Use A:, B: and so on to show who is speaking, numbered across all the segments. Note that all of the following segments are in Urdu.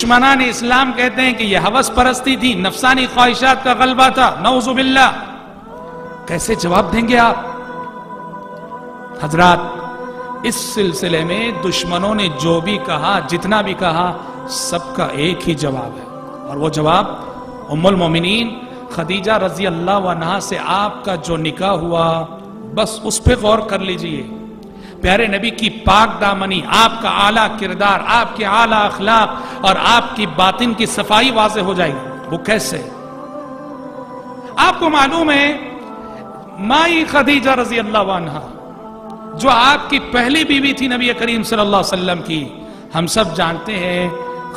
A: دشمنان اسلام کہتے ہیں کہ یہ ہوس پرستی تھی، نفسانی خواہشات کا غلبہ تھا، نعوذ باللہ. کیسے جواب دیں گے آپ؟ حضرات، اس سلسلے میں دشمنوں نے جو بھی کہا، جتنا بھی کہا، سب کا ایک ہی جواب ہے، اور وہ جواب ام المومنین خدیجہ رضی اللہ عنہا سے آپ کا جو نکاح ہوا، بس اس پہ غور کر لیجئے. پیارے نبی کی پاک دامنی، آپ کا اعلیٰ کردار، آپ کے اعلیٰ اخلاق اور آپ کی باطن کی صفائی واضح ہو جائے گی. وہ کیسے؟ آپ کو معلوم ہے مائی خدیجہ رضی اللہ عنہا جو آپ کی پہلی بیوی تھی نبی کریم صلی اللہ علیہ وسلم کی، ہم سب جانتے ہیں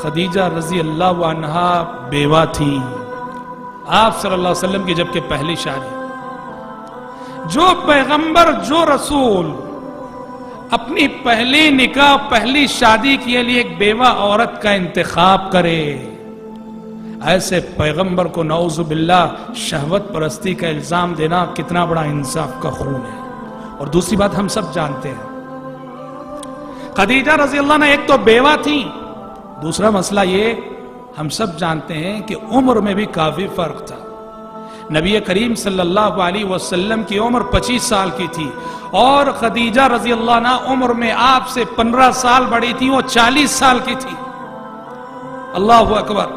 A: خدیجہ رضی اللہ عنہا بیوہ تھی آپ صلی اللہ علیہ وسلم کی جبکہ پہلی شادی. جو پیغمبر، جو رسول اپنی پہلی نکاح، پہلی شادی کے لیے ایک بیوہ عورت کا انتخاب کرے، ایسے پیغمبر کو نعوذ باللہ شہوت پرستی کا الزام دینا کتنا بڑا انصاف کا خون ہے. اور دوسری بات ہم سب جانتے ہیں، خدیجہ رضی اللہ عنہ ایک تو بیوہ تھی، دوسرا مسئلہ یہ ہم سب جانتے ہیں کہ عمر میں بھی کافی فرق تھا. نبی کریم صلی اللہ علیہ وسلم کی عمر 25 سال کی تھی اور خدیجہ رضی اللہ عنہ عمر میں آپ سے 15 سال بڑی تھی، وہ 40 سال کی تھی. اللہ اکبر.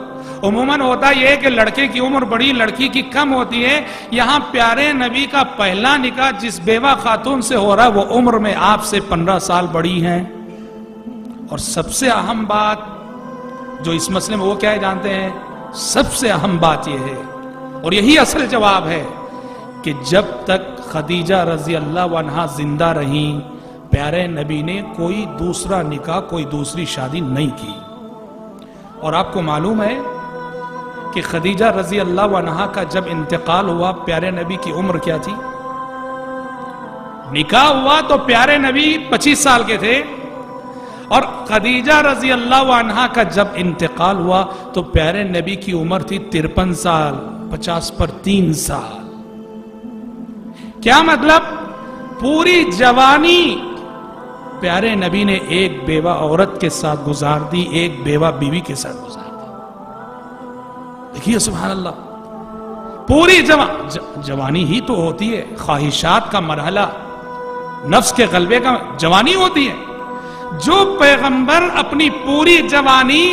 A: عموماً ہوتا یہ ہے کہ لڑکے کی عمر بڑی، لڑکی کی کم ہوتی ہے. یہاں پیارے نبی کا پہلا نکاح جس بیوہ خاتون سے ہو رہا ہے وہ عمر میں آپ سے 15 سال بڑی ہیں. اور سب سے اہم بات جو اس مسئلے میں وہ کیا ہے جانتے ہیں؟ سب سے اہم بات یہ ہے اور یہی اصل جواب ہے کہ جب تک خدیجہ رضی اللہ عنہا زندہ رہیں پیارے نبی نے کوئی دوسرا نکاح، کوئی دوسری شادی نہیں کی. اور آپ کو معلوم ہے کہ خدیجہ رضی اللہ عنہا کا جب انتقال ہوا پیارے نبی کی عمر کیا تھی؟ نکاح ہوا تو پیارے نبی 25 سال کے تھے اور خدیجہ رضی اللہ عنہا کا جب انتقال ہوا تو پیارے نبی کی عمر تھی 53 سال، 50 پر 3 سال. کیا مطلب؟ پوری جوانی پیارے نبی نے ایک بیوہ عورت کے ساتھ گزار دی، ایک بیوہ بیوی کے ساتھ گزار دی. دیکھیے سبحان اللہ، پوری جوانی ہی تو ہوتی ہے، خواہشات کا مرحلہ، نفس کے غلبے کا جوانی ہوتی ہے. جو پیغمبر اپنی پوری جوانی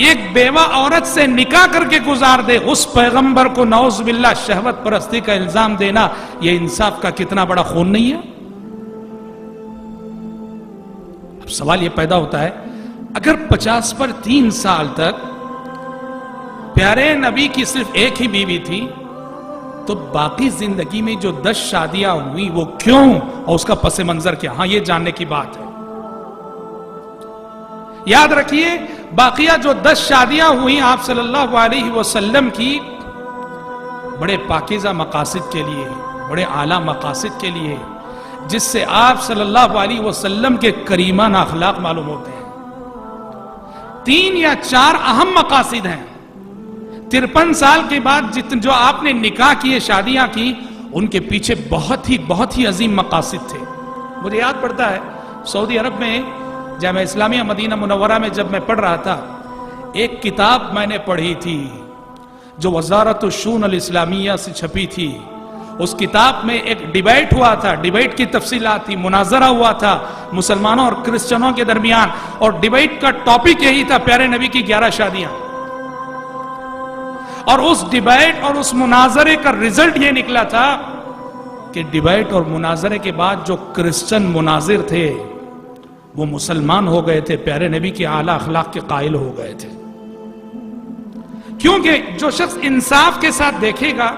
A: ایک بیوہ عورت سے نکاح کر کے گزار دے، اس پیغمبر کو نعوذ باللہ شہوت پرستی کا الزام دینا یہ انصاف کا کتنا بڑا خون نہیں ہے؟ اب سوال یہ پیدا ہوتا ہے، اگر 50 پر 3 سال تک پیارے نبی کی صرف ایک ہی بیوی تھی تو باقی زندگی میں جو 10 شادیاں ہوئی وہ کیوں اور اس کا پس منظر کیا؟ ہاں یہ جاننے کی بات ہے. یاد رکھیے باقیہ جو 10 شادیاں ہوئی آپ صلی اللہ علیہ وسلم کی بڑے پاکیزہ مقاصد کے لیے، بڑے اعلیٰ مقاصد کے لیے، جس سے آپ صلی اللہ علیہ وسلم کے کریمانہ اخلاق معلوم ہوتے ہیں. 3 یا 4 اہم مقاصد ہیں. 53 سال کے بعد جو آپ نے نکاح کیے، شادیاں کی، ان کے پیچھے بہت ہی عظیم مقاصد تھے. مجھے یاد پڑتا ہے سعودی عرب میں جامعہ اسلامیہ مدینہ منورہ میں جب میں پڑھ رہا تھا، ایک کتاب میں نے پڑھی تھی جو وزارت الشؤون الاسلامیہ سے چھپی تھی. اس کتاب میں ایک ڈیبیٹ ہوا تھا، ڈیبیٹ کی تفصیلات تھی، مناظرہ ہوا تھا مسلمانوں اور کرسچنوں کے درمیان، اور ڈیبیٹ کا ٹاپک یہی تھا پیارے نبی کی 11 شادیاں. اور اس ڈیبیٹ اور اس مناظرے کا رزلٹ یہ نکلا تھا کہ ڈیبیٹ اور مناظرے کے بعد جو کرسچن مناظر تھے وہ مسلمان ہو گئے تھے، پیارے نبی کے اعلیٰ اخلاق کے قائل ہو گئے تھے. کیونکہ جو شخص انصاف کے ساتھ دیکھے گا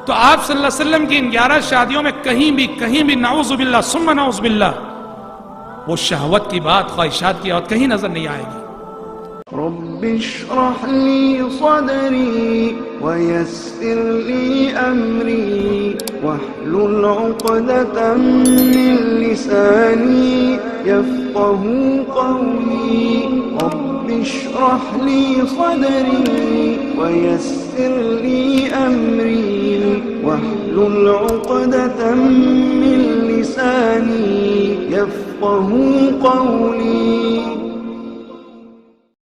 A: تو آپ صلی اللہ علیہ وسلم کی ان 11 شادیوں میں کہیں بھی نعوذ باللہ ثم نعوذ باللہ وہ شہوت کی بات، خواہشات کی بات کہیں نظر نہیں آئے گی.
B: رب اشرح لي صدري ويسر لي أمري واحلل عقدة من لساني يفقه قولي. رب اشرح لي صدري ويسر لي أمري واحلل عقدة من لساني يفقه قولي.